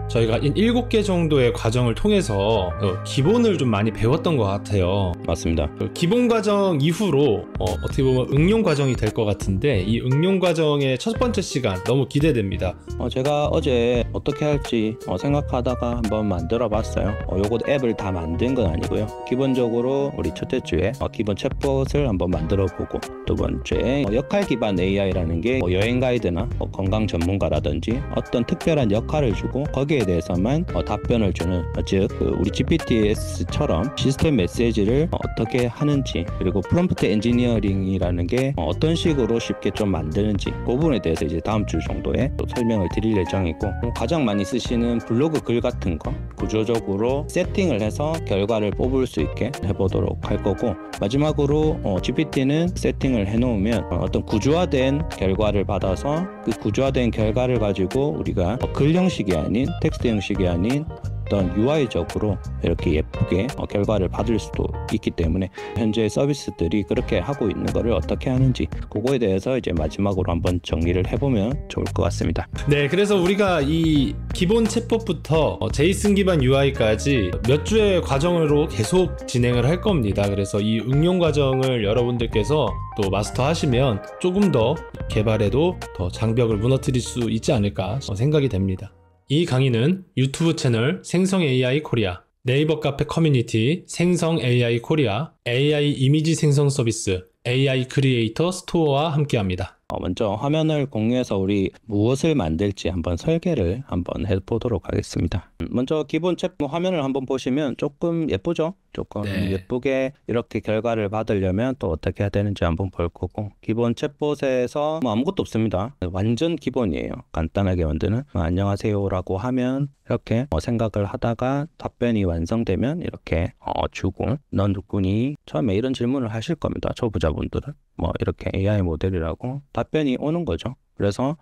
저희가 7개 정도의 과정을 통해서 기본을 좀 많이 배웠던 것 같아요. 맞습니다. 기본 과정 이후로 어떻게 보면 응용 과정이 될 것 같은데, 이 응용 과정의 첫 번째 시간 너무 기대됩니다. 제가 어제 어떻게 할지 생각하다가 한번 만들어 봤어요. 요거 앱을 다 만든 건 아니고요. 기본적으로 우리 첫째 주에 기본 챗봇을 한번 만들어 보고, 두 번째 역할 기반 AI라는 게 여행 가이드나 건강 전문가라든지 어떤 특별한 역할을 주고 거기에 대해서만 답변을 주는, 즉 우리 GPTS처럼 시스템 메시지를 어떻게 하는지, 그리고 프롬프트 엔지니어링이라는 게 어떤 식으로 쉽게 좀 만드는지, 그 부분에 대해서 이제 다음 주 정도에 또 설명을 드릴 예정이고, 가장 많이 쓰시는 블로그 글 같은 거 구조적으로 세팅을 해서 결과를 뽑을 수 있게 해보도록 할 거고, 마지막으로 GPT는 세팅을 해놓으면 어떤 구조화된 결과를 받아서 그 구조화된 결과를 가지고 우리가 글 형식이 아닌 텍스트 형식이 아닌 어떤 UI적으로 이렇게 예쁘게 결과를 받을 수도 있기 때문에, 현재 서비스들이 그렇게 하고 있는 거를 어떻게 하는지 그거에 대해서 이제 마지막으로 한번 정리를 해보면 좋을 것 같습니다. 네, 그래서 우리가 이 기본 챗봇부터 제이슨 기반 UI까지 몇 주의 과정으로 계속 진행을 할 겁니다. 그래서 이 응용 과정을 여러분들께서 또 마스터하시면 조금 더 개발에도 더 장벽을 무너뜨릴 수 있지 않을까 생각이 됩니다. 이 강의는 유튜브 채널 생성 AI 코리아, 네이버 카페 커뮤니티 생성 AI 코리아, AI 이미지 생성 서비스 AI 크리에이터 스토어와 함께합니다. 먼저 화면을 공유해서 우리 무엇을 만들지 한번 설계를 한번 해보도록 하겠습니다. 먼저 기본 챗 화면을 한번 보시면 조금 예쁘죠? 조금 네. 예쁘게 이렇게 결과를 받으려면 또 어떻게 해야 되는지 한번 볼 거고, 기본 챗봇에서 아무것도 없습니다. 완전 기본이에요. 간단하게 만드는 안녕하세요 라고 하면 이렇게 생각을 하다가 답변이 완성되면 이렇게 주고, 넌 누구니? 처음에 이런 질문을 하실 겁니다. 초보자분들은 이렇게 AI 모델이라고 답변이 오는 거죠. 그래서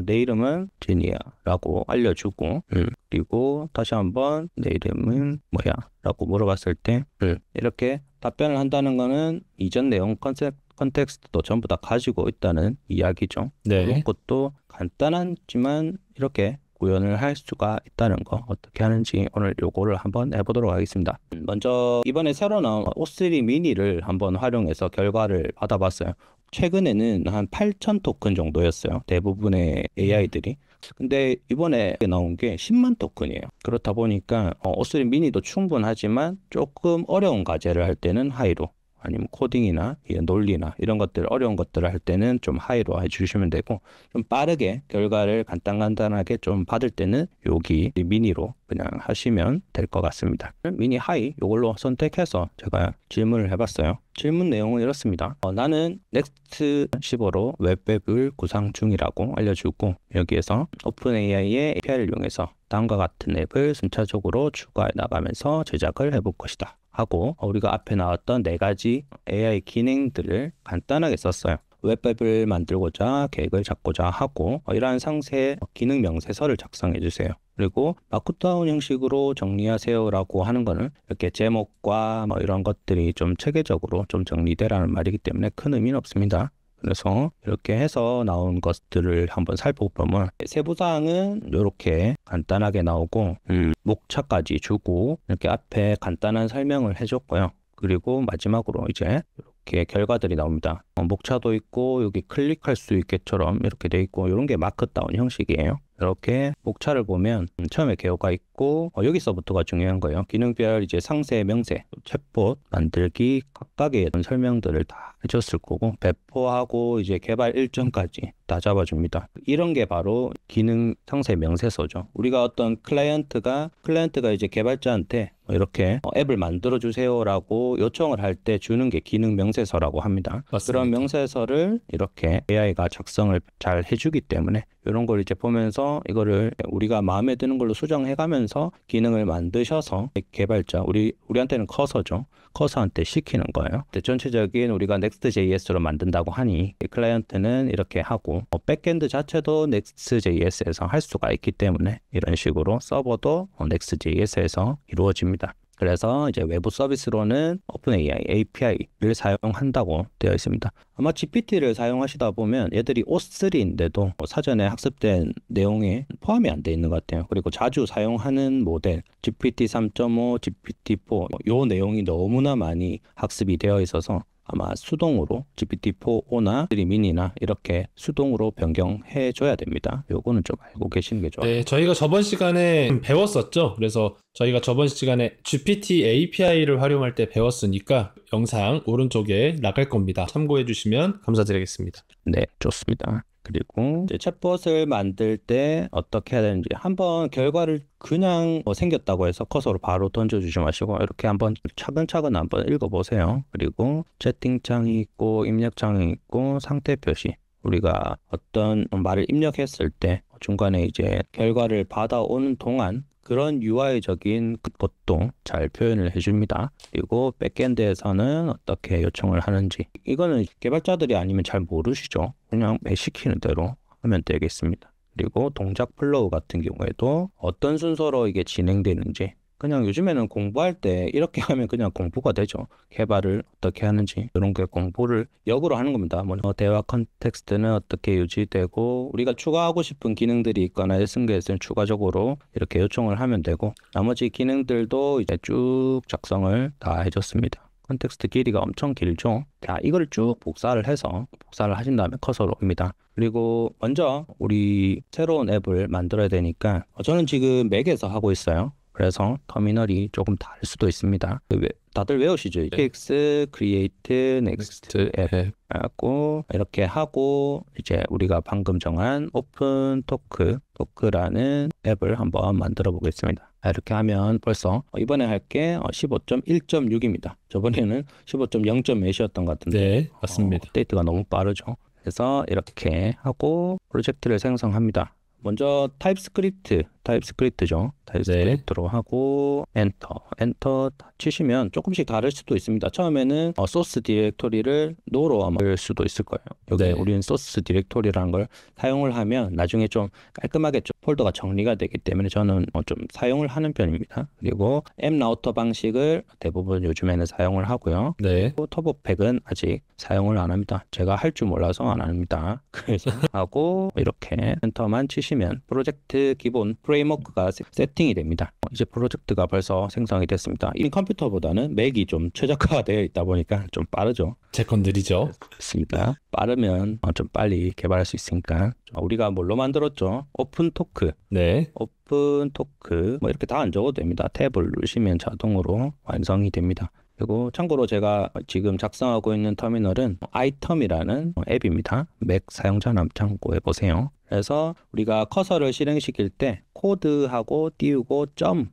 내 이름은 제니야 라고 알려주고, 그리고 다시 한번 내 이름은 뭐야 라고 물어봤을 때 이렇게 답변을 한다는 거는 이전 내용 컨텍스트도 전부 다 가지고 있다는 이야기죠. 네. 그런 것도 간단하지만 이렇게 구현을 할 수가 있다는 거, 어떻게 하는지 오늘 요거를 한번 해보도록 하겠습니다. 먼저 이번에 새로 나온 O3 미니를 한번 활용해서 결과를 받아봤어요. 최근에는 한 8,000 토큰 정도였어요, 대부분의 AI들이. 근데 이번에 나온 게 10만 토큰이에요. 그렇다 보니까 O3 미니도 충분하지만 조금 어려운 과제를 할 때는 하이로, 아니면 코딩이나 논리나 이런 것들, 어려운 것들을 할 때는 좀 하이로 해주시면 되고, 좀 빠르게 결과를 간단하게 좀 받을 때는 여기 미니로 그냥 하시면 될 것 같습니다. 미니 하이 이걸로 선택해서 제가 질문을 해봤어요. 질문 내용은 이렇습니다. 나는 넥스트 15로 웹앱을 구상 중이라고 알려주고, 여기에서 오픈AI의 API를 이용해서 다음과 같은 앱을 순차적으로 추가해 나가면서 제작을 해볼 것이다 하고, 우리가 앞에 나왔던 4가지 AI 기능들을 간단하게 썼어요. 웹앱을 만들고자 계획을 잡고자 하고, 이러한 상세 기능 명세서를 작성해 주세요. 그리고 마크다운 형식으로 정리하세요 라고 하는 거는 이렇게 제목과 이런 것들이 좀 체계적으로 좀 정리되라는 말이기 때문에 큰 의미는 없습니다. 그래서 이렇게 해서 나온 것들을 한번 살펴보면, 세부사항은 이렇게 간단하게 나오고, 목차까지 주고, 이렇게 앞에 간단한 설명을 해줬고요. 그리고 마지막으로 이제 이렇게 결과들이 나옵니다. 목차도 있고, 여기 클릭할 수 있게처럼 이렇게 돼 있고, 이런 게 마크다운 형식이에요. 이렇게 목차를 보면 처음에 개요가 있고, 여기서부터가 중요한 거예요. 기능별 이제 상세, 명세, 챗봇 만들기 각각의 설명들을 다 해줬을 거고, 배포하고 이제 개발 일정까지 다 잡아줍니다. 이런 게 바로 기능 상세 명세서죠. 우리가 어떤 클라이언트가 이제 개발자한테 이렇게 앱을 만들어 주세요라고 요청을 할 때 주는 게 기능 명세서라고 합니다. 맞습니다. 그런 명세서를 이렇게 AI가 작성을 잘 해주기 때문에, 이런 걸 이제 보면서 이거를 우리가 마음에 드는 걸로 수정해가면서 기능을 만드셔서 개발자, 우리한테는 커서죠. 커서한테 시키는 거예요. 전체적인 우리가 Next.js로 만든다고 하니 클라이언트는 이렇게 하고, 백엔드 자체도 Next.js에서 할 수가 있기 때문에 이런 식으로 서버도 Next.js에서 이루어집니다. 그래서 이제 외부 서비스로는 오픈AI API를 사용한다고 되어 있습니다. 아마 GPT를 사용하시다 보면 얘들이 O3인데도 사전에 학습된 내용에 포함이 안 돼 있는 것 같아요. 그리고 자주 사용하는 모델 GPT 3.5, GPT-4 요 내용이 너무나 많이 학습이 되어 있어서 아마 수동으로 GPT-4나 3 미니나 이렇게 수동으로 변경해 줘야 됩니다. 요거는 좀 알고 계시는 게 좋아요. 네, 저희가 저번 시간에 배웠었죠. 그래서 저희가 저번 시간에 GPT API를 활용할 때 배웠으니까 영상 오른쪽에 나갈 겁니다. 참고해 주시면 감사드리겠습니다. 네, 좋습니다. 그리고 이제 챗봇을 만들 때 어떻게 해야 되는지 한번 결과를 그냥 생겼다고 해서 커서로 바로 던져주지 마시고 이렇게 한번 차근차근 한번 읽어보세요. 그리고 채팅창이 있고 입력창이 있고 상태 표시, 우리가 어떤 말을 입력했을 때 중간에 이제 결과를 받아오는 동안 그런 UI적인 것도 잘 표현을 해줍니다. 그리고 백엔드에서는 어떻게 요청을 하는지, 이거는 개발자들이 아니면 잘 모르시죠. 그냥 시키는 대로 하면 되겠습니다. 그리고 동작 플로우 같은 경우에도 어떤 순서로 이게 진행되는지, 그냥 요즘에는 공부할 때 이렇게 하면 그냥 공부가 되죠. 개발을 어떻게 하는지 이런 게 공부를 역으로 하는 겁니다. 뭐 대화 컨텍스트는 어떻게 유지되고, 우리가 추가하고 싶은 기능들이 있거나 SNS는 추가적으로 이렇게 요청을 하면 되고, 나머지 기능들도 이제 쭉 작성을 다 해줬습니다. 컨텍스트 길이가 엄청 길죠. 자, 이걸 쭉 복사를 하신 다음에 커서로 옵니다. 그리고 먼저 우리 새로운 앱을 만들어야 되니까 저는 지금 맥에서 하고 있어요. 그래서 터미널이 조금 다를 수도 있습니다. 다들 외우시죠? PX, Create, Next 앱 하고 이렇게 하고, 이제 우리가 방금 정한 오픈 토크라는 앱을 한번 만들어 보겠습니다. 이렇게 하면 벌써 이번에 할 게 15.1.6입니다. 저번에는 15.0.몇이었던 것 같은데 네, 맞습니다. 업데이트가 너무 빠르죠. 그래서 이렇게 하고 프로젝트를 생성합니다. 먼저 타입스크립트죠. 타입스크립트로 하고 엔터 치시면 조금씩 다를 수도 있습니다. 처음에는 소스 디렉토리를 노로 아마 할 수도 있을 거예요. 여기 네. 우리는 소스 디렉토리라는 걸 사용을 하면 나중에 좀 깔끔하게 좀 폴더가 정리가 되기 때문에 저는 좀 사용을 하는 편입니다. 그리고 앱 라우터 방식을 대부분 요즘에는 사용을 하고요. 네. 터보팩은 아직 사용을 안 합니다. 제가 할 줄 몰라서 안 합니다. 그래서 하고 이렇게 엔터만 치시면 프로젝트 기본 프레임워크가 세팅이 됩니다. 이제 프로젝트가 벌써 생성이 됐습니다. 이 컴퓨터보다는 맥이 좀 최적화되어 있다 보니까 좀 빠르죠. 제 건 느리죠. 그렇습니다. 빠르면 좀 빨리 개발할 수 있으니까. 우리가 뭘로 만들었죠? 오픈 토크. 네. 오픈 토크 뭐 이렇게 다 안 적어도 됩니다. 탭을 누르시면 자동으로 완성이 됩니다. 그리고 참고로 제가 지금 작성하고 있는 터미널은 아이텀이라는 앱입니다. 맥 사용자는 참고해 보세요. 그래서 우리가 커서를 실행시킬 때 코드하고 띄우고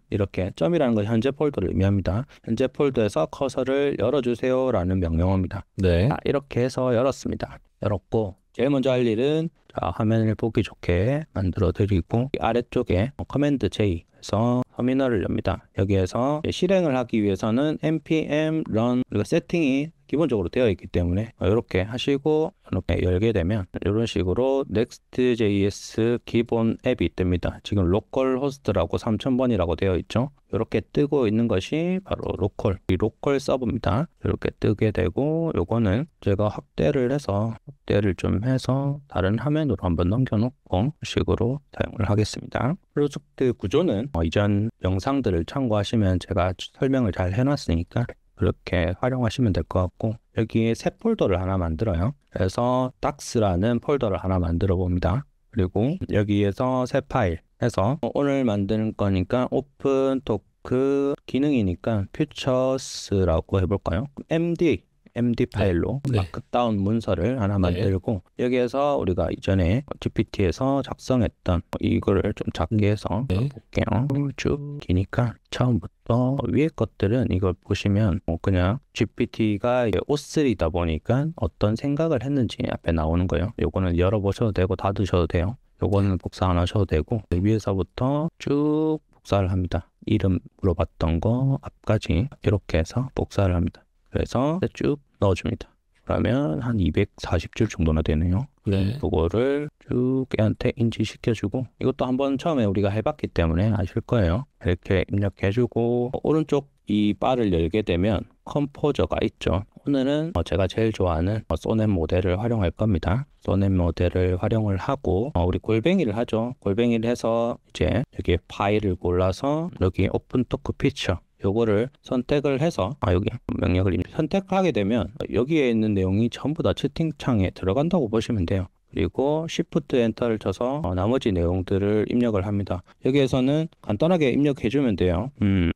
이렇게 점이라는 건 현재 폴더를 의미합니다. 현재 폴더에서 커서를 열어주세요 라는 명령어입니다. 네. 이렇게 해서 열었습니다. 열었고, 제일 먼저 할 일은 화면을 보기 좋게 만들어 드리고, 아래쪽에 커맨드 J 해서 터미널을 엽니다. 여기에서 실행을 하기 위해서는 npm run, 우리가 세팅이 기본적으로 되어 있기 때문에 이렇게 하시고 이렇게 열게 되면 이런 식으로 next.js 기본 앱이 뜹니다. 지금 로컬 호스트라고 3000번이라고 되어 있죠. 이렇게 뜨고 있는 것이 바로 이 로컬 서버입니다. 이렇게 뜨게 되고, 요거는 제가 확대를 좀 해서 다른 화면으로 한번 넘겨놓고 식으로 사용을 하겠습니다. 프로젝트 구조는 이전 영상들을 참고하시면 제가 설명을 잘 해놨으니까 그렇게 활용하시면 될 것 같고, 여기에 새 폴더를 하나 만들어요. 그래서 docs라는 폴더를 하나 만들어 봅니다. 그리고 여기에서 새 파일 해서 오늘 만드는 거니까 오픈 토크 기능이니까 futures라고 해볼까요? MD 파일로 네. 마크다운 문서를 하나 만들고, 여기에서 우리가 이전에 GPT에서 작성했던 이거를 좀 작게 해서 볼게요. 쭉 기니까 처음부터 위에 것들은 이걸 보시면 그냥 GPT가 O3다 보니까 어떤 생각을 했는지 앞에 나오는 거예요. 요거는 열어보셔도 되고 닫으셔도 돼요. 요거는 복사 안 하셔도 되고, 위에서부터 쭉 복사를 합니다. 이름 물어봤던 거 앞까지 이렇게 해서 복사를 합니다. 그래서 쭉 넣어줍니다. 그러면 한 240줄 정도나 되네요. 네. 그거를 쭉 얘한테 인지시켜주고, 이것도 한번 처음에 우리가 해봤기 때문에 아실 거예요. 이렇게 입력해주고, 오른쪽 이 바를 열게 되면 컴포저가 있죠. 오늘은 제가 제일 좋아하는 소넷 모델을 활용할 겁니다. 소넷 모델을 활용을 하고 우리 골뱅이를 하죠. 골뱅이를 해서 이제 여기 파일을 골라서 여기 오픈 토크 피처 요거를 선택을 해서 여기 명령을 선택하게 되면 여기에 있는 내용이 전부 다 채팅창에 들어간다고 보시면 돼요. 그리고 Shift 엔터를 쳐서 나머지 내용들을 입력을 합니다. 여기에서는 간단하게 입력해 주면 돼요.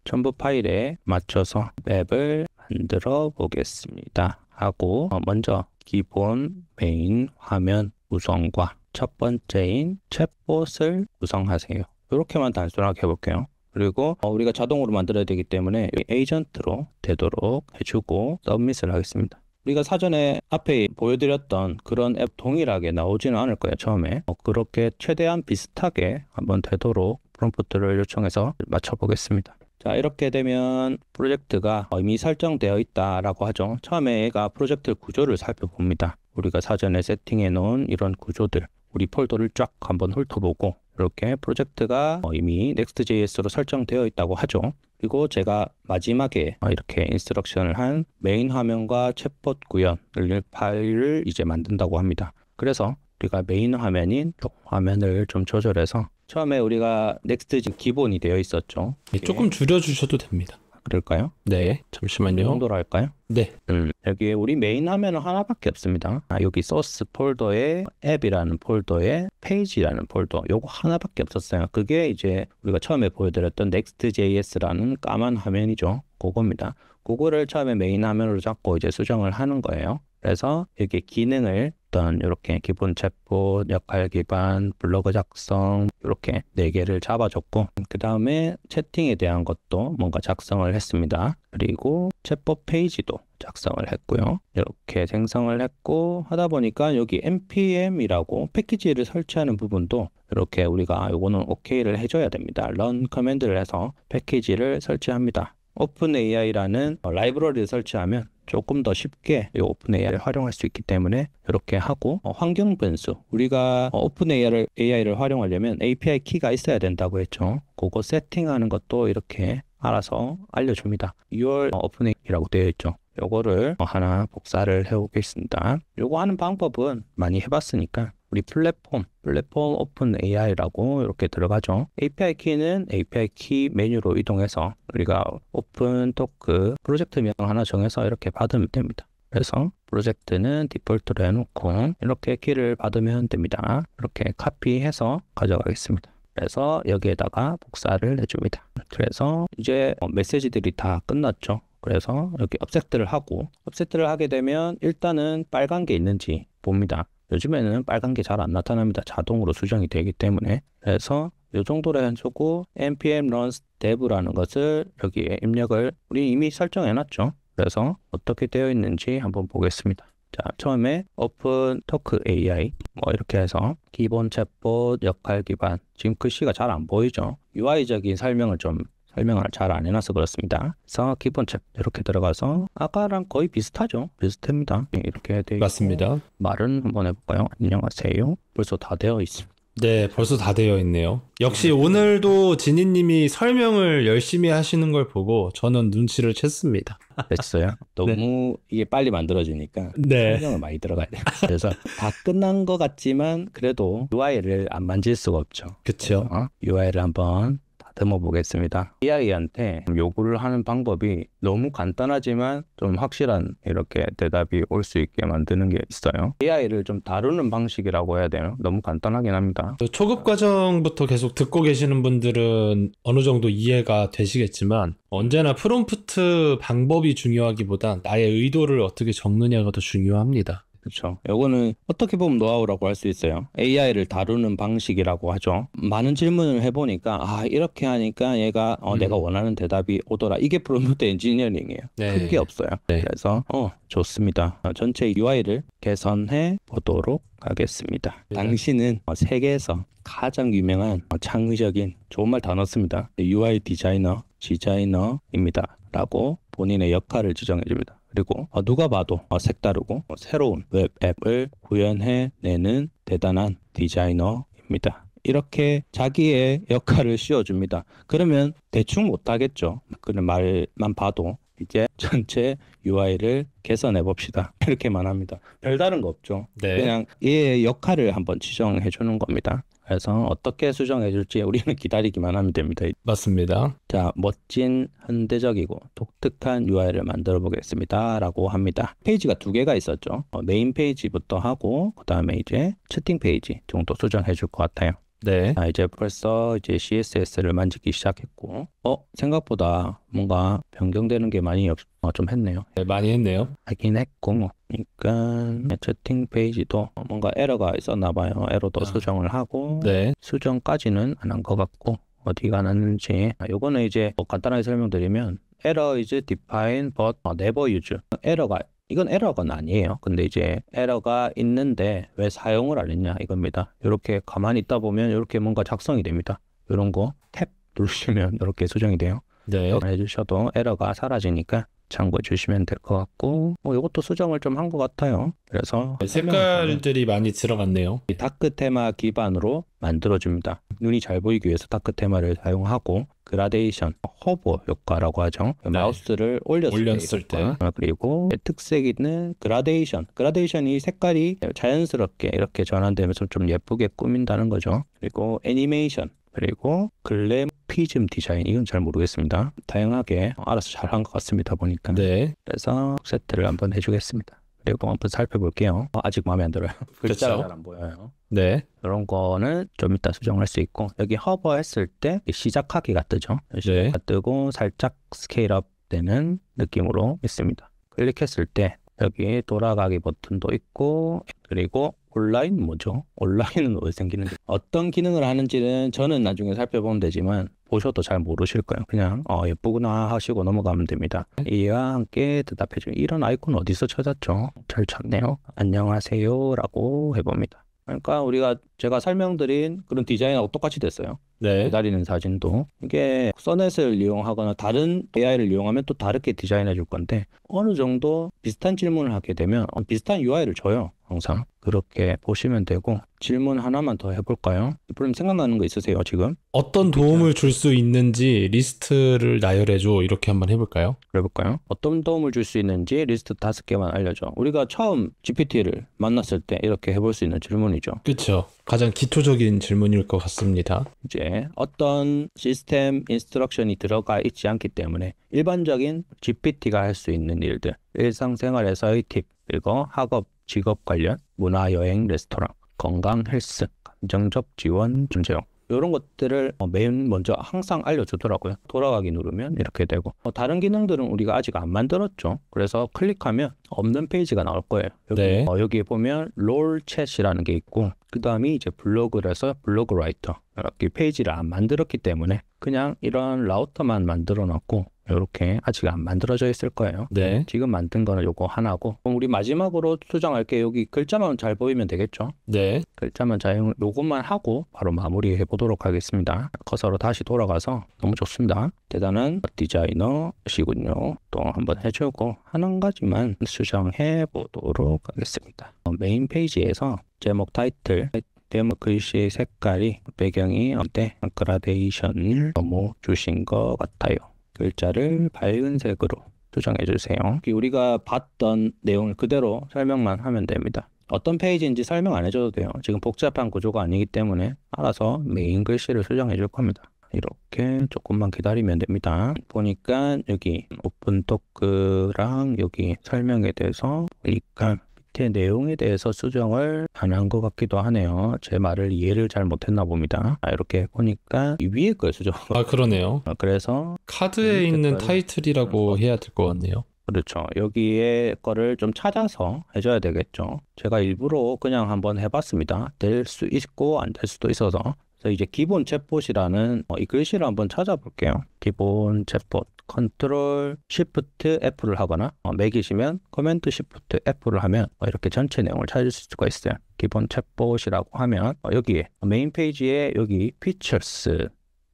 첨부 파일에 맞춰서 맵을 만들어 보겠습니다 하고 먼저 기본 메인 화면 구성과 첫 번째인 챗봇을 구성하세요. 이렇게만 단순하게 해볼게요. 그리고 우리가 자동으로 만들어야 되기 때문에 에이전트로 되도록 해주고 서밋을 하겠습니다. 우리가 사전에 앞에 보여드렸던 그런 앱 동일하게 나오지는 않을 거예요. 처음에 그렇게 최대한 비슷하게 한번 되도록 프롬프트를 요청해서 맞춰보겠습니다. 자, 이렇게 되면 프로젝트가 이미 설정되어 있다라고 하죠. 처음에 얘가 프로젝트 구조를 살펴봅니다. 우리가 사전에 세팅해 놓은 이런 구조들, 우리 폴더를 쫙 한번 훑어보고 이렇게 프로젝트가 이미 Next.js로 설정되어 있다고 하죠. 그리고 제가 마지막에 이렇게 인스트럭션을 한 메인 화면과 챗봇 구현을 파일을 이제 만든다고 합니다. 그래서 우리가 메인 화면인 화면을 좀 조절해서 처음에 우리가 Next 기본이 되어 있었죠. 조금 줄여주셔도 됩니다. 그럴까요? 네, 이 잠시만요. 정도로 할까요? 네, 여기 우리 메인 화면은 하나밖에 없습니다. 여기 소스 폴더에 앱이라는 폴더에 페이지라는 폴더 요거 하나밖에 없었어요. 그게 이제 우리가 처음에 보여드렸던 Next.js라는 까만 화면이죠. 그겁니다. 그거를 처음에 메인 화면으로 잡고 이제 수정을 하는 거예요. 그래서 여기 기능을 어떤 이렇게 기본 챗봇, 역할 기반, 블로그 작성 이렇게 4개를 잡아줬고 그 다음에 채팅에 대한 것도 뭔가 작성을 했습니다. 그리고 챗봇 페이지도 작성을 했고요. 이렇게 생성을 했고 하다 보니까 여기 npm이라고 패키지를 설치하는 부분도 이렇게 우리가 요거는 OK를 해줘야 됩니다. run 커맨드를 해서 패키지를 설치합니다. 오픈AI라는 라이브러리를 설치하면 조금 더 쉽게 이 오픈AI를 활용할 수 있기 때문에 이렇게 하고 환경 변수 우리가 오픈AI를 활용하려면 API 키가 있어야 된다고 했죠. 그거 세팅하는 것도 이렇게 알아서 알려줍니다. 6월 오픈AI라고 되어 있죠. 요거를 하나 복사를 해오겠습니다. 요거 하는 방법은 많이 해봤으니까 우리 플랫폼 오픈 AI라고 이렇게 들어가죠. API 키는 API 키 메뉴로 이동해서 우리가 오픈 토크 프로젝트 명 하나 정해서 이렇게 받으면 됩니다. 그래서 프로젝트는 디폴트로 해놓고 이렇게 키를 받으면 됩니다. 이렇게 카피해서 가져가겠습니다. 그래서 여기에다가 복사를 해줍니다. 그래서 이제 메시지들이 다 끝났죠. 그래서 이렇게 업셋을 하고 업셋을 하게 되면 일단은 빨간 게 있는지 봅니다. 요즘에는 빨간 게 잘 안 나타납니다. 자동으로 수정이 되기 때문에. 그래서 이 정도로 해주고 npm runs dev라는 것을 여기에 입력을 우리 이미 설정해 놨죠. 그래서 어떻게 되어 있는지 한번 보겠습니다. 자, 처음에 오픈 토크 AI 이렇게 해서 기본 챗봇 역할 기반 지금 글씨가 잘 안 보이죠. UI적인 설명을 잘 안 해놔서 그렇습니다. 그래서 기본 챗 이렇게 들어가서 아까랑 거의 비슷하죠. 비슷합니다. 이렇게 되어 맞습니다. 말은 한번 해볼까요? 안녕하세요. 벌써 다 되어 있습니다. 네, 벌써 다 되어 있네요. 역시 오늘도 지니님이 설명을 열심히 하시는 걸 보고 저는 눈치를 챘습니다. 됐어요. 너무 이게 빨리 만들어지니까 네. 설명을 많이 들어가야 돼요. 그래서 다 끝난 것 같지만 그래도 UI를 안 만질 수가 없죠. 그쵸. UI를 한번 다듬어 보겠습니다. AI한테 요구를 하는 방법이 너무 간단하지만 좀 확실한 이렇게 대답이 올 수 있게 만드는 게 있어요. AI를 좀 다루는 방식이라고 해야 되나? 너무 간단하긴 합니다. 초급 과정부터 계속 듣고 계시는 분들은 어느 정도 이해가 되시겠지만 언제나 프롬프트 방법이 중요하기보다 나의 의도를 어떻게 적느냐가 더 중요합니다. 그렇죠. 요거는 어떻게 보면 노하우라고 할 수 있어요. AI를 다루는 방식이라고 하죠. 많은 질문을 해보니까 이렇게 하니까 얘가 내가 원하는 대답이 오더라. 이게 프롬프트 엔지니어링이에요. 네. 큰 게 없어요. 네. 그래서 좋습니다. 전체 UI를 개선해 보도록 하겠습니다. 네. 당신은 세계에서 가장 유명한 창의적인 좋은 말 다 넣습니다. UI 디자이너입니다. 라고 본인의 역할을 지정해 줍니다. 그리고 누가 봐도 색다르고 새로운 웹 앱을 구현해내는 대단한 디자이너입니다. 이렇게 자기의 역할을 씌워줍니다. 그러면 대충 못하겠죠. 그런 말만 봐도 이제 전체 UI를 개선해 봅시다. 이렇게만 합니다. 별다른 거 없죠. 네. 그냥 얘의 역할을 한번 지정해 주는 겁니다. 그래서 어떻게 수정해 줄지 우리는 기다리기만 하면 됩니다. 맞습니다. 자, 멋진 현대적이고 독특한 UI를 만들어 보겠습니다 라고 합니다. 페이지가 두 개가 있었죠. 메인 페이지부터 하고 그 다음에 이제 채팅 페이지 정도 수정해 줄 것 같아요. 네. 이제 벌써 이제 CSS를 만지기 시작했고 생각보다 뭔가 변경되는 게 많이 좀 했네요. 네, 많이 했네요. 하긴 했고 그러니까 채팅 페이지도 뭔가 에러가 있었나 봐요. 에러도 수정을 하고 네. 수정까지는 안 한 것 같고 어디가 났는지 요거는 이제 간단하게 설명드리면 error is defined but never used. 이건 에러건 아니에요. 근데 이제 에러가 있는데 왜 사용을 안 했냐 이겁니다. 이렇게 가만히 있다 보면 이렇게 뭔가 작성이 됩니다. 이런 거 탭 누르시면 이렇게 수정이 돼요. 네. 해주셔도 에러가 사라지니까 참고해 주시면 될 것 같고 이것도 수정을 좀 한 것 같아요. 그래서 색깔들이 많이 들어갔네요. 다크 테마 기반으로 만들어줍니다. 눈이 잘 보이기 위해서 다크 테마를 사용하고 그라데이션, 허버 효과라고 하죠. 네. 마우스를 올렸을 때 그리고 특색있는 그라데이션이 색깔이 자연스럽게 이렇게 전환되면서 좀 예쁘게 꾸민다는 거죠. 그리고 애니메이션 그리고 글램피즘 디자인 이건 잘 모르겠습니다. 다양하게 알아서 잘한 것 같습니다 보니까. 네. 그래서 세트를 한번 해주겠습니다. 그리고 한번 살펴볼게요. 아직 마음에 안 들어요. 글자가 그렇죠. 잘 안 보여요. 네. 이런 거는 좀 이따 수정할 수 있고 여기 허버 했을 때 시작하기가 뜨죠. 시작가 뜨고 살짝 스케일업 되는 느낌으로 있습니다. 클릭했을 때 여기 돌아가기 버튼도 있고 그리고 온라인 뭐죠? 온라인은 왜 생기는지 어떤 기능을 하는지는 저는 나중에 살펴보면 되지만 보셔도 잘 모르실 거예요. 그냥 예쁘구나 하시고 넘어가면 됩니다. 이와 함께 대답해주는 이런 아이콘 어디서 찾았죠? 잘 찾네요. 안녕하세요 라고 해봅니다. 그러니까 제가 설명드린 그런 디자인하고 똑같이 됐어요. 네. 기다리는 사진도 이게 써넷을 이용하거나 다른 AI를 이용하면 또 다르게 디자인해 줄 건데 어느 정도 비슷한 질문을 하게 되면 비슷한 UI를 줘요. 항상 그렇게 보시면 되고 질문 하나만 더 해볼까요? 그럼 생각나는 거 있으세요 지금? 어떤 도움을 줄 수 있는지 리스트를 나열해줘 이렇게 한번 해볼까요? 해볼까요? 어떤 도움을 줄 수 있는지 리스트 5개만 알려줘. 우리가 처음 GPT를 만났을 때 이렇게 해볼 수 있는 질문이죠. 그렇죠. 가장 기초적인 질문일 것 같습니다. 이제 어떤 시스템 인스트럭션이 들어가 있지 않기 때문에 일반적인 GPT가 할 수 있는 일들, 일상생활에서의 팁, 그리고 학업, 직업 관련, 문화, 여행, 레스토랑, 건강, 헬스, 감정적 지원, 존재형 이런 것들을 맨 먼저 항상 알려주더라고요. 돌아가기 누르면 이렇게 되고 다른 기능들은 우리가 아직 안 만들었죠. 그래서 클릭하면 없는 페이지가 나올 거예요. 여기 보면 롤 챗이라는 게 있고 그 다음이 이제 블로그라서 블로그 라이터 이렇게 페이지를 안 만들었기 때문에 그냥 이런 라우터만 만들어 놨고 이렇게 아직 안 만들어져 있을 거예요. 네. 지금 만든 거는 요거 하나고 그럼 우리 마지막으로 수정할게. 여기 글자만 잘 보이면 되겠죠. 네. 글자만 요것만 하고 바로 마무리해 보도록 하겠습니다. 커서로 다시 돌아가서 너무 좋습니다. 대단한 디자이너시군요. 또 한번 해주고 한 가지만 수정해 보도록 하겠습니다. 메인 페이지에서 제목 타이틀 제목 글씨 색깔이 배경이 그라데이션을 너무 주신 것 같아요. 글자를 밝은 색으로 수정해 주세요. 우리가 봤던 내용을 그대로 설명만 하면 됩니다. 어떤 페이지인지 설명 안 해줘도 돼요. 지금 복잡한 구조가 아니기 때문에 알아서 메인 글씨를 수정해 줄 겁니다. 이렇게 조금만 기다리면 됩니다. 보니까 여기 오픈토크랑 여기 설명에 대해서 보니까 밑에 내용에 대해서 수정을 안 한 것 같기도 하네요. 제 말을 이해를 잘 못했나 봅니다. 이렇게 보니까 이 위에 걸 수정. 그러네요. 그래서 카드에 있는 타이틀이라고 해야 될 것 같네요. 그렇죠. 여기에 거를 좀 찾아서 해줘야 되겠죠. 제가 일부러 그냥 한번 해봤습니다. 될 수 있고 안 될 수도 있어서. 그래서 이제 기본 챗봇이라는 이 글씨를 한번 찾아볼게요. 기본 챗봇. 컨트롤 쉬프트 F를 하거나 맥이시면 커맨드 쉬프트 F를 하면 이렇게 전체 내용을 찾을 수가 있어요. 기본 챗봇이라고 하면 여기에 메인 페이지에 여기 피처스를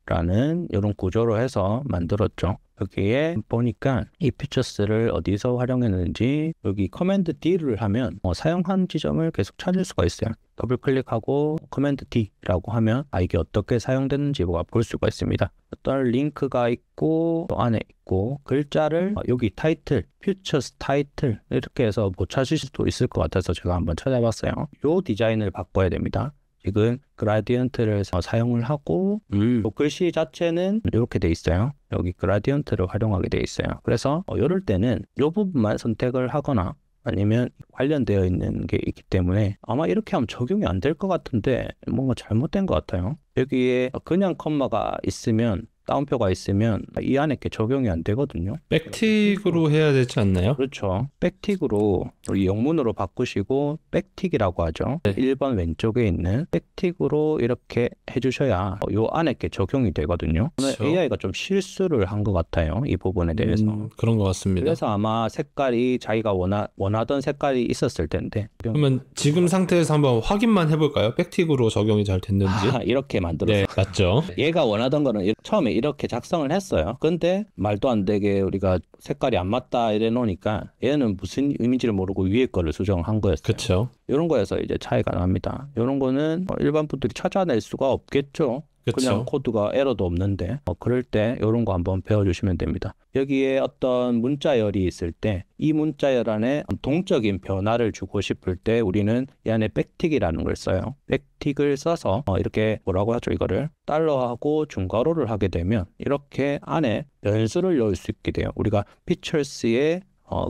라는 이런 구조로 해서 만들었죠. 여기에 보니까 이 피처스를 어디서 활용했는지 여기 커맨드 D를 하면 사용한 지점을 계속 찾을 수가 있어요. 더블 클릭하고 커맨드 D라고 하면 이게 어떻게 사용되는지 볼 수가 있습니다. 어떤 링크가 있고 또 안에 있고 글자를 여기 타이틀, 피처스 타이틀 이렇게 해서 못 찾으실 수도 있을 것 같아서 제가 한번 찾아봤어요. 이 디자인을 바꿔야 됩니다. 지금 그라디언트를 사용을 하고 또 글씨 자체는 이렇게 돼 있어요. 여기 그라디언트를 활용하게 돼 있어요. 그래서 이럴 때는 이 부분만 선택을 하거나 아니면 관련되어 있는 게 있기 때문에 아마 이렇게 하면 적용이 안 될 것 같은데 뭔가 잘못된 것 같아요. 여기에 그냥 컴마가 있으면 따옴표가 있으면 이 안에 게 적용이 안 되거든요. 백틱으로 해야 되지 않나요? 그렇죠. 백틱으로 우리 영문으로 바꾸시고 백틱이라고 하죠. 네. 1번 왼쪽에 있는 백틱으로 이렇게 해주셔야 요 안에 게 적용이 되거든요. 오늘 그렇죠. AI가 좀 실수를 한 것 같아요. 이 부분에 대해서. 그런 것 같습니다. 그래서 아마 색깔이 자기가 원하던 색깔이 있었을 텐데 그러면 지금 상태에서 한번 확인만 해볼까요? 백틱으로 적용이 잘 됐는지. 이렇게 만들었어요. 네, 맞죠. 얘가 원하던 거는 처음에 이렇게 작성을 했어요. 근데 말도 안 되게 우리가 색깔이 안 맞다 이래 놓으니까 얘는 무슨 의미인지를 모르고 위에 거를 수정한 거였어요. 그렇죠. 이런 거에서 이제 차이가 납니다. 이런 거는 일반 분들이 찾아낼 수가 없겠죠. 그냥 그쵸. 코드가 에러도 없는데 그럴 때 이런 거 한번 배워주시면 됩니다. 여기에 어떤 문자열이 있을 때 이 문자열 안에 동적인 변화를 주고 싶을 때 우리는 이 안에 백틱이라는 걸 써요. 백틱을 써서 이렇게 뭐라고 하죠? 이거를 달러하고 중괄호를 하게 되면 이렇게 안에 변수를 넣을 수 있게 돼요. 우리가 피처스의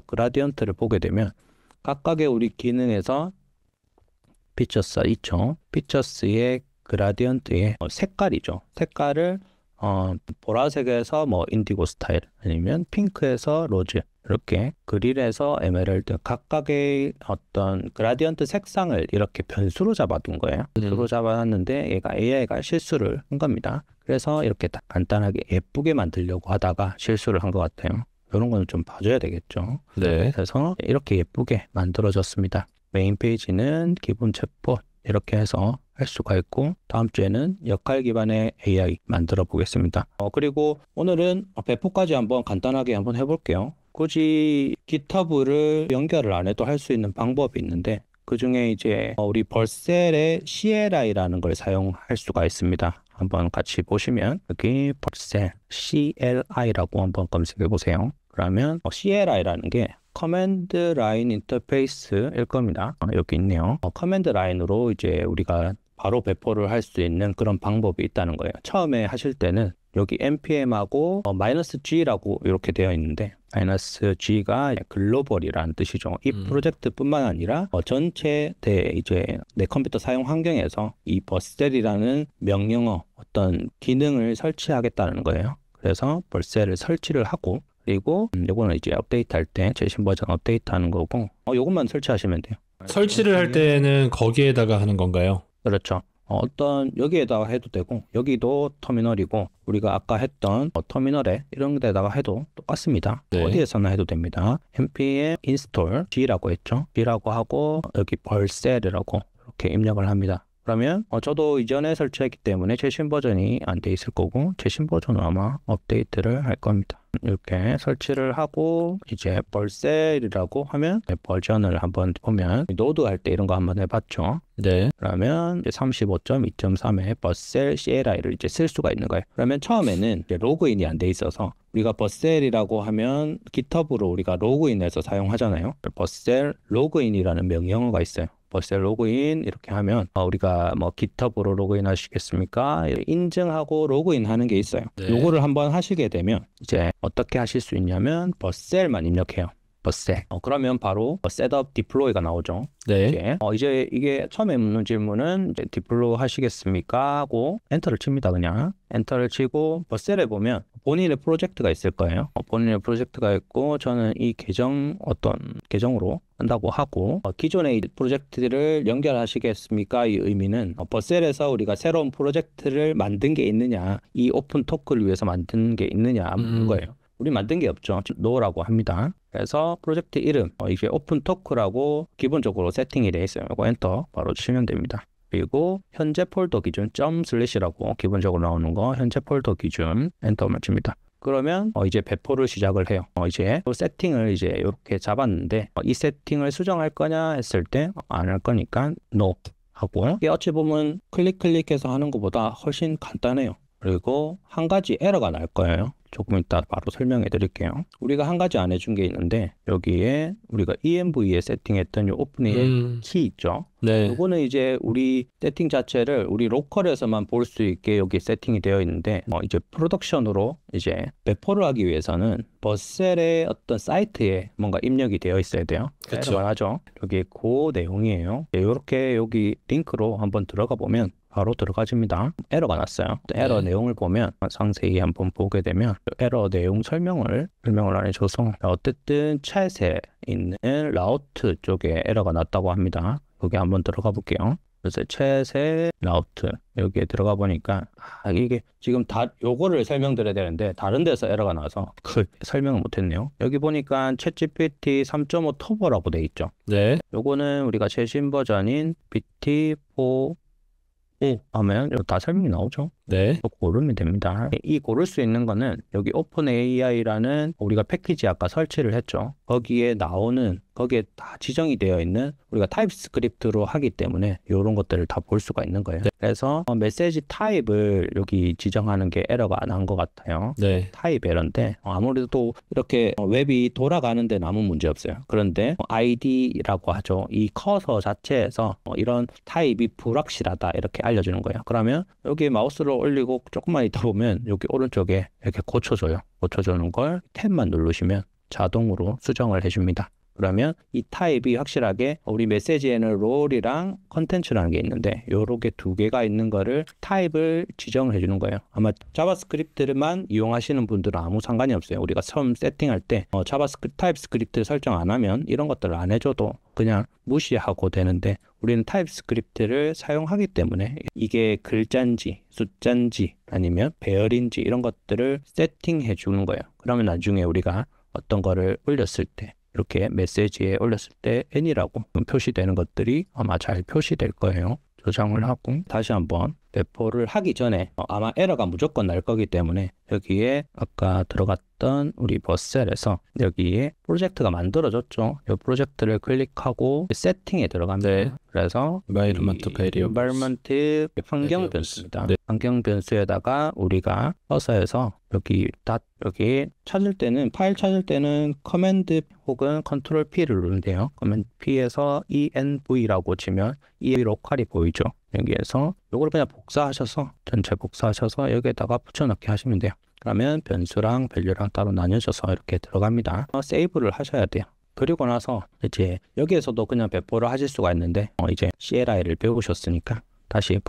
그라디언트를 보게 되면 각각의 우리 기능에서 피처스 있죠. 피처스의 그라디언트의 색깔이죠. 색깔을 보라색에서 인디고 스타일 아니면 핑크에서 로즈 이렇게 그릴에서 에메랄드 각각의 어떤 그라디언트 색상을 이렇게 변수로 잡아둔 거예요. 변수로 잡아놨는데 얘가 AI가 실수를 한 겁니다. 그래서 이렇게 간단하게 예쁘게 만들려고 하다가 실수를 한 것 같아요. 이런 거는 좀 봐줘야 되겠죠. 네. 그래서 이렇게 예쁘게 만들어졌습니다. 메인 페이지는 기본 챗봇 이렇게 해서 할 수가 있고 다음 주에는 역할 기반의 AI 만들어 보겠습니다. 그리고 오늘은 배포까지 한번 간단하게 한번 해볼게요. 굳이 GitHub를 연결을 안 해도 할 수 있는 방법이 있는데 그 중에 이제 우리 벌셀의 CLI라는 걸 사용할 수가 있습니다. 한번 같이 보시면 여기 벌셀 CLI라고 한번 검색해 보세요. 그러면 CLI라는 게 커맨드 라인 인터페이스일 겁니다. 여기 있네요. 커맨드 라인으로 이제 우리가 바로 배포를 할 수 있는 그런 방법이 있다는 거예요. 처음에 하실 때는 여기 npm하고 -g라고 이렇게 되어 있는데 -g가 글로벌이라는 뜻이죠. 이 프로젝트뿐만 아니라 전체 이제 내 컴퓨터 사용 환경에서 이 벌셀이라는 명령어 어떤 기능을 설치하겠다는 거예요. 그래서 벌셀을 설치를 하고 그리고 요거는 이제 업데이트 할 때 최신 버전 업데이트 하는 거고 요것만 설치하시면 돼요. 설치를 할 때는 거기에다가 하는 건가요? 그렇죠. 어떤 여기에다가 해도 되고 여기도 터미널이고 우리가 아까 했던 터미널에 이런 데다가 해도 똑같습니다. 네. 어디에서나 해도 됩니다. npm install g라고 했죠. g라고 하고 여기 벌셀이라고 이렇게 입력을 합니다. 그러면 저도 이전에 설치했기 때문에 최신 버전이 안 돼 있을 거고 최신 버전은 아마 업데이트를 할 겁니다. 이렇게 설치를 하고 이제 벌셀이라고 하면 버전을 한번 보면 노드 할 때 이런 거 한번 해봤죠. 네. 그러면 35.2.3에 벌셀 CLI를 이제 쓸 수가 있는 거예요. 그러면 처음에는 이제 로그인이 안 돼 있어서 우리가 벌셀이라고 하면 GitHub으로 우리가 로그인해서 사용하잖아요. 벌셀 로그인이라는 명령어가 있어요. 벌셀 로그인 이렇게 하면 우리가 GitHub으로 로그인 하시겠습니까? 인증하고 로그인 하는 게 있어요. 네. 요거를 한번 하시게 되면 이제 어떻게 하실 수 있냐면 벌셀만 입력해요. 벌셀. 그러면 바로 셋업 디플로이가 나오죠. 네. 이제 이게 처음에 묻는 질문은 이제 디플로 하시겠습니까? 하고 엔터를 칩니다. 그냥 엔터를 치고 벌셀에 보면 본인의 프로젝트가 있을 거예요. 본인의 프로젝트가 있고 저는 이 어떤 계정으로 한다고 하고 기존의 프로젝트를 연결하시겠습니까? 이 의미는 벌셀에서 우리가 새로운 프로젝트를 만든 게 있느냐 이 오픈 토크를 위해서 만든 게 있느냐 묻는 거예요. 우리 만든 게 없죠. no라고 합니다. 그래서 프로젝트 이름 이게 오픈 토크라고 기본적으로 세팅이 되어 있어요. 이거 엔터 바로 치면 됩니다. 그리고 현재 폴더 기준 ./라고 기본적으로 나오는 거 현재 폴더 기준 엔터를 칩니다. 그러면 이제 배포를 시작을 해요. 이제 세팅을 이제 이렇게 잡았는데 이 세팅을 수정할 거냐 했을 때 안 할 거니까 no 하고, 이게 어찌 보면 클릭해서 하는 것보다 훨씬 간단해요. 그리고 한 가지 에러가 날 거예요. 조금 이따 바로 설명해 드릴게요. 우리가 한 가지 안 해준 게 있는데, 여기에 우리가 env에 세팅했던 이 오픈의 키 있죠. 네. 이거는 이제 우리 세팅 자체를 우리 로컬에서만 볼 수 있게 여기 세팅이 되어 있는데, 이제 프로덕션으로 이제 배포를 하기 위해서는 버셀의 어떤 사이트에 뭔가 입력이 되어 있어야 돼요. 그쵸. 말하죠. 여기 그 내용이에요. 이렇게 여기 링크로 한번 들어가 보면 바로 들어가집니다. 에러가 났어요. 에러 내용을 보면 상세히 한번 보게 되면 에러 내용 설명을 안 해줘서, 어쨌든 챗에 있는 라우트 쪽에 에러가 났다고 합니다. 거기 한번 들어가 볼게요. 그래서 챗의 라우트 여기에 들어가 보니까 이게 지금 요거를 설명드려야 되는데 다른 데서 에러가 나서 설명을 못했네요. 여기 보니까 챗GPT 3.5 터보라고 돼 있죠. 네. 요거는 우리가 최신 버전인 BT4 하면 다 설명이 나오죠. 네. 고르면 됩니다. 이 고를 수 있는 거는 여기 오픈AI라는 우리가 패키지 아까 설치를 했죠. 거기에 다 지정이 되어 있는, 우리가 타입스크립트로 하기 때문에 이런 것들을 다 볼 수가 있는 거예요. 네. 그래서 메시지 타입을 여기 지정하는 게 에러가 난 것 같아요. 네. 타입 에러인데 아무래도 이렇게 웹이 돌아가는 데는 아무 문제 없어요. 그런데 ID라고 하죠. 이 커서 자체에서 이런 타입이 불확실하다 이렇게 알려주는 거예요. 그러면 여기 마우스를 올리고 조금만 있다 보면 여기 오른쪽에 이렇게 고쳐줘요. 고쳐주는 걸 탭만 누르시면 자동으로 수정을 해줍니다. 그러면 이 타입이 확실하게, 우리 메시지에는 롤이랑 컨텐츠라는 게 있는데 요렇게 두 개가 있는 거를 타입을 지정을 해주는 거예요. 아마 자바스크립트만 이용하시는 분들은 아무 상관이 없어요. 우리가 처음 세팅할 때 타입스크립트 설정 안 하면 이런 것들을 안 해줘도 그냥 무시하고 되는데, 우리는 타입스크립트를 사용하기 때문에 이게 글자인지 숫자인지 아니면 배열인지 이런 것들을 세팅해 주는 거예요. 그러면 나중에 우리가 어떤 거를 올렸을 때, 이렇게 메시지에 올렸을 때 n이라고 표시되는 것들이 아마 잘 표시될 거예요. 저장을 하고 다시 한번 배포를 하기 전에 아마 에러가 무조건 날 거기 때문에 여기에 아까 들어갔던 우리 버셀에서 여기에 프로젝트가 만들어졌죠. 이 프로젝트를 클릭하고 세팅에 들어갑니다. 네. 그래서 environment 환경 변수입니다. 네. 환경 변수에다가 우리가 커서에서 여기 찾을 때는, 파일 찾을 때는 커맨드 혹은 컨트롤 P를 누르면 돼요. 커맨드 P에서 env라고 치면 env 로컬이 보이죠. 여기에서 요걸 그냥 전체 복사하셔서 여기에다가 붙여넣기 하시면 돼요. 그러면 변수랑 밸류랑 따로 나뉘어져서 이렇게 들어갑니다. 세이브를 하셔야 돼요. 그리고 나서 이제 여기에서도 그냥 배포를 하실 수가 있는데 이제 CLI를 배우셨으니까 다시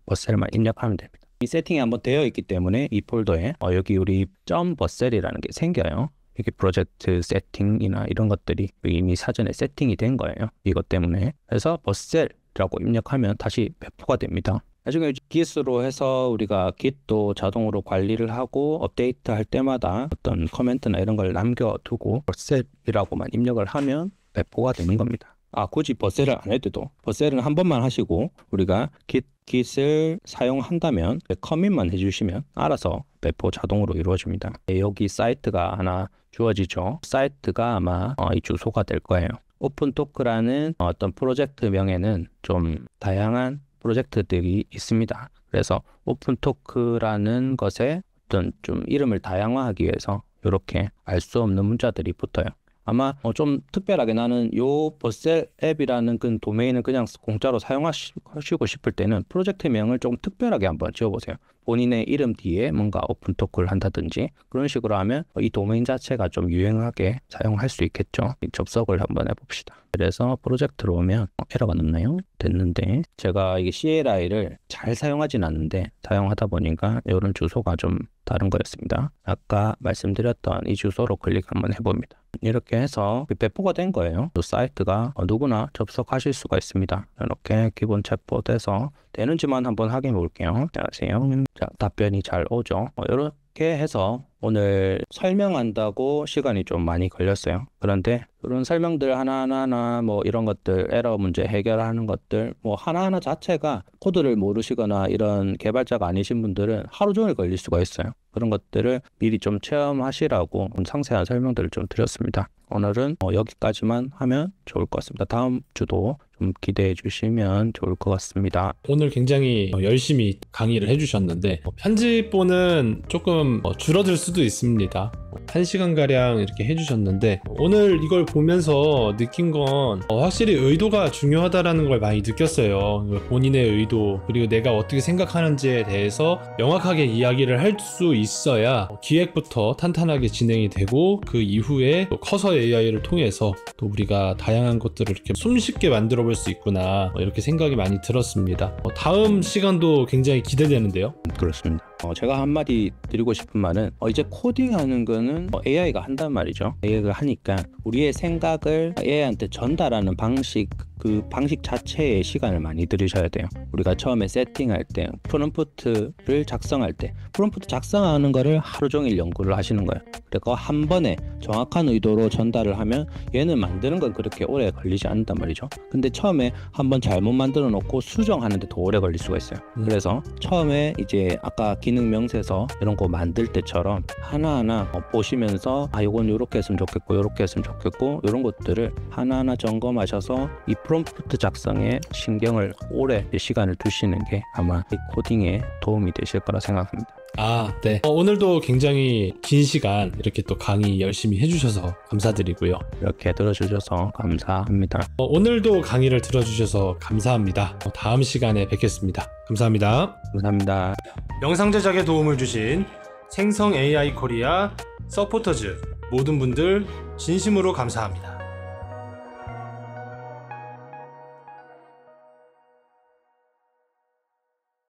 버셀만 입력하면 됩니다. 이 세팅이 한번 되어 있기 때문에 이 폴더에 여기 우리 .버셀이라는 게 생겨요. 이게 프로젝트 세팅이나 이런 것들이 이미 사전에 세팅이 된 거예요. 이것 때문에. 그래서 버셀이라고 입력하면 다시 배포가 됩니다. 나중에 Git으로 해서 우리가 Git도 자동으로 관리를 하고 업데이트 할 때마다 어떤 커멘트나 이런 걸 남겨두고 버셀이라고만 입력을 하면 배포가 되는 겁니다. 굳이 버셀을 안 해도 버셀은 한 번만 하시고 우리가 Git을 사용한다면 커밋만 해주시면 알아서 배포 자동으로 이루어집니다. 여기 사이트가 하나 주어지죠. 사이트가 아마 이 주소가 될 거예요. 오픈토크라는 어떤 프로젝트 명에는 좀 다양한 프로젝트들이 있습니다. 그래서 오픈토크라는 것에 어떤 좀 이름을 다양화하기 위해서 이렇게 알 수 없는 문자들이 붙어요. 아마 좀 특별하게 나는 요 버셀 앱이라는 그 도메인을 그냥 공짜로 사용하시고 싶을 때는 프로젝트명을 좀 특별하게 한번 지어보세요. 본인의 이름 뒤에 뭔가 오픈토크를 한다든지 그런 식으로 하면 이 도메인 자체가 좀 유행하게 사용할 수 있겠죠. 접속을 한번 해봅시다. 그래서 프로젝트로 오면 에러가 났나요? 됐는데 제가 이게 CLI를 잘 사용하진 않는데 사용하다 보니까 이런 주소가 좀 다른 거였습니다. 아까 말씀드렸던 이 주소로 클릭 한번 해봅니다. 이렇게 해서 배포가 된 거예요. 이 사이트가 누구나 접속하실 수가 있습니다. 이렇게 기본 챗봇에서 되는지만 한번 확인해 볼게요. 안녕하세요. 자, 답변이 잘 오죠. 이렇게 해서 오늘 설명한다고 시간이 좀 많이 걸렸어요. 그런데 그런 설명들 하나하나 뭐 이런 것들, 에러 문제 해결하는 것들 뭐 하나하나 자체가 코드를 모르시거나 이런 개발자가 아니신 분들은 하루 종일 걸릴 수가 있어요. 그런 것들을 미리 좀 체험하시라고 상세한 설명들을 좀 드렸습니다. 오늘은 여기까지만 하면 좋을 것 같습니다. 다음 주도 좀 기대해 주시면 좋을 것 같습니다. 오늘 굉장히 열심히 강의를 해주셨는데 편집본은 조금 줄어들 수도 있습니다. 1시간가량 이렇게 해주셨는데 오늘 이걸 보면서 느낀 건 확실히 의도가 중요하다라는 걸 많이 느꼈어요. 본인의 의도 그리고 내가 어떻게 생각하는지에 대해서 명확하게 이야기를 할 수 있어야 기획부터 탄탄하게 진행이 되고 그 이후에 또 커서 AI를 통해서 또 우리가 다양한 것들을 이렇게 손쉽게 만들어 볼 수 있구나 이렇게 생각이 많이 들었습니다. 다음 시간도 굉장히 기대되는데요. 그렇습니다. 제가 한마디 드리고 싶은 말은 이제 코딩하는 거는 AI가 한단 말이죠. AI가 하니까 우리의 생각을 AI한테 전달하는 방식, 그 방식 자체에 시간을 많이 들이셔야 돼요. 우리가 처음에 세팅할 때 프롬프트를 작성할 때 프롬프트 작성하는 거를 하루 종일 연구를 하시는 거예요. 그리고 한 번에 정확한 의도로 전달을 하면 얘는 만드는 건 그렇게 오래 걸리지 않는단 말이죠. 근데 처음에 한번 잘못 만들어 놓고 수정하는데 더 오래 걸릴 수가 있어요. 그래서 처음에 이제 아까 기능 명세서 이런 거 만들 때처럼 하나하나 보시면서 요건 요렇게 했으면 좋겠고 요렇게 했으면 좋겠고 이런 것들을 하나하나 점검하셔서 이 프롬프트 작성에 신경을 오래 시간을 두시는 게 아마 이 코딩에 도움이 되실 거라 생각합니다. 네. 오늘도 굉장히 긴 시간 이렇게 또 강의 열심히 해주셔서 감사드리고요. 이렇게 들어주셔서 감사합니다. 오늘도 강의를 들어주셔서 감사합니다. 다음 시간에 뵙겠습니다. 감사합니다. 감사합니다. 영상 제작에 도움을 주신 생성 AI 코리아 서포터즈 모든 분들 진심으로 감사합니다.